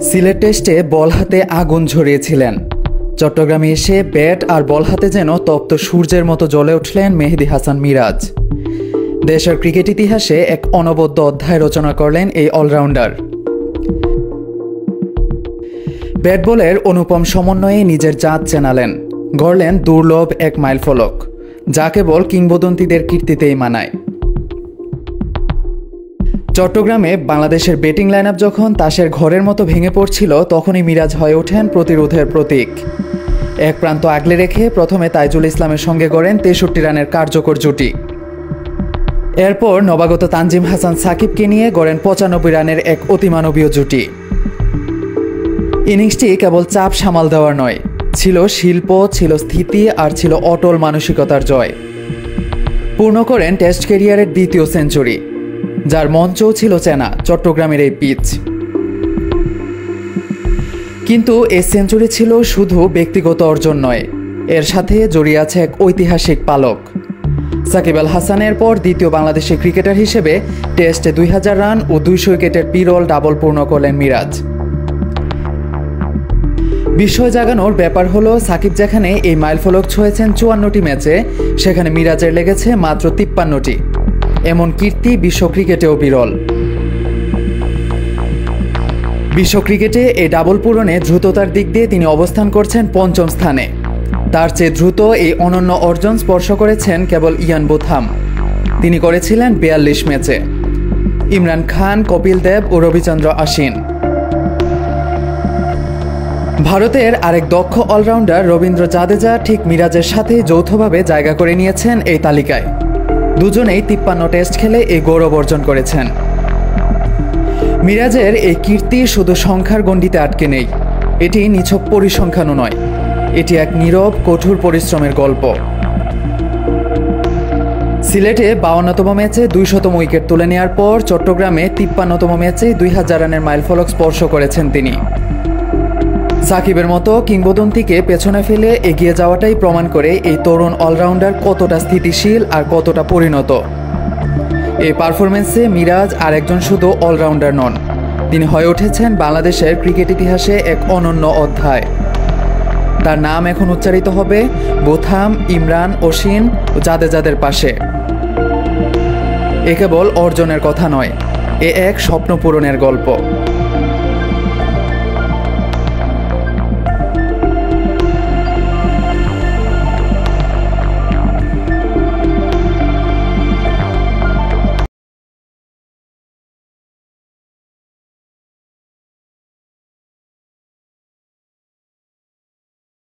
সিলেট টেস্টে বল হাতে আগুন ঝরিয়েছিলেন। চট্টগ্রামে এসে ব্যাট আর বল হাতে যেন তপ্ত সূর্যের মতো জ্বলে উঠলেন মেহেদী হাসান মিরাজ। দেশের ক্রিকেট ইতিহাসে এক অনবদ্য অধ্যায় রচনা করলেন এই অলরাউন্ডার। ব্যাট বলের অনুপম সমন্বয়ে নিজের জাত চেনালেন, গড়লেন দুর্লভ এক মাইলফলক, যা কেবল কিংবদন্তিদের কীর্তিতেই মানায়। চট্টগ্রামে বাংলাদেশের ব্যাটিং লাইনআপ যখন তাসের ঘরের মতো ভেঙে পড়ছিল, তখনই মিরাজ হয়ে ওঠেন প্রতিরোধের প্রতীক। এক প্রান্ত আগলে রেখে প্রথমে তাইজুল ইসলামের সঙ্গে গড়েন 63 রানের কার্যকর জুটি। এরপর নবাগত তানজিম হাসান সাকিবকে নিয়ে গড়েন 95 রানের এক অতিমানবীয় জুটি। ইনিংসটি কেবল চাপ সামাল দেওয়ার নয়, ছিল শিল্প, ছিল স্থিতি আর ছিল অটল মানসিকতার জয়। পূর্ণ করেন টেস্ট ক্যারিয়ারের দ্বিতীয় সেঞ্চুরি, যার মঞ্চও ছিল চেনা, চট্টগ্রামের এই পিচ। কিন্তু এই সেঞ্চুরি ছিল শুধু ব্যক্তিগত অর্জন নয়, এর সাথে জড়িয়ে আছে এক ঐতিহাসিক পালক। সাকিব আল হাসানের পর দ্বিতীয় বাংলাদেশি ক্রিকেটার হিসেবে টেস্টে 2000 রান ও 200 উইকেটের বিরল ডাবল পূর্ণ করলেন মিরাজ। বিস্ময় জাগানোর ব্যাপার হলো, সাকিব যেখানে এই মাইলফলক ছুঁয়েছেন 54টি ম্যাচে, সেখানে মিরাজের লেগেছে মাত্র 53টি। এমন কীর্তি বিশ্ব ক্রিকেটেও বিরল। বিশ্ব ক্রিকেটে এই ডাবল পূরণে দ্রুততার দিক দিয়ে তিনি অবস্থান করছেন 5ম স্থানে। তার চেয়ে দ্রুত এই অনন্য অর্জন স্পর্শ করেছেন কেবল ইয়ান বোথাম। তিনি করেছিলেন 42 ম্যাচে। ইমরান খান, কপিল দেব ও রবিচন্দ্র আশ্বিন। ভারতের আরেক দক্ষ অলরাউন্ডার রবীন্দ্র জাদেজা ঠিক মিরাজের সাথে যৌথভাবে জায়গা করে নিয়েছেন এই তালিকায়। দুজনেই 53 টেস্ট খেলে এই গৌরব অর্জন করেছেন। মিরাজের এই কীর্তি শুধু সংখ্যার গণ্ডিতে আটকে নেই, এটি নিছক পরিসংখ্যানও নয়, এটি এক নীরব কঠোর পরিশ্রমের গল্প। সিলেটে 52তম ম্যাচে 200তম উইকেট তুলে নেওয়ার পর চট্টগ্রামে 53তম ম্যাচে 2000 রানের মাইলফলক স্পর্শ করেছেন তিনি। সাকিবের মতো কিংবদন্তিকে পেছনে ফেলে এগিয়ে যাওয়াটাই প্রমাণ করে এই তরুণ অলরাউন্ডার কতটা স্থিতিশীল আর কতটা পরিণত। এই পারফরমেন্সে মিরাজ আর একজন শুধু অলরাউন্ডার নন, তিনি হয়ে উঠেছেন বাংলাদেশের ক্রিকেট ইতিহাসে এক অনন্য অধ্যায়। তার নাম এখন উচ্চারিত হবে বোথাম, ইমরান, অশ্বিন ও জাদেজাদের পাশে। এ কেবল অর্জনের কথা নয়, এ এক স্বপ্ন পূরণের গল্প।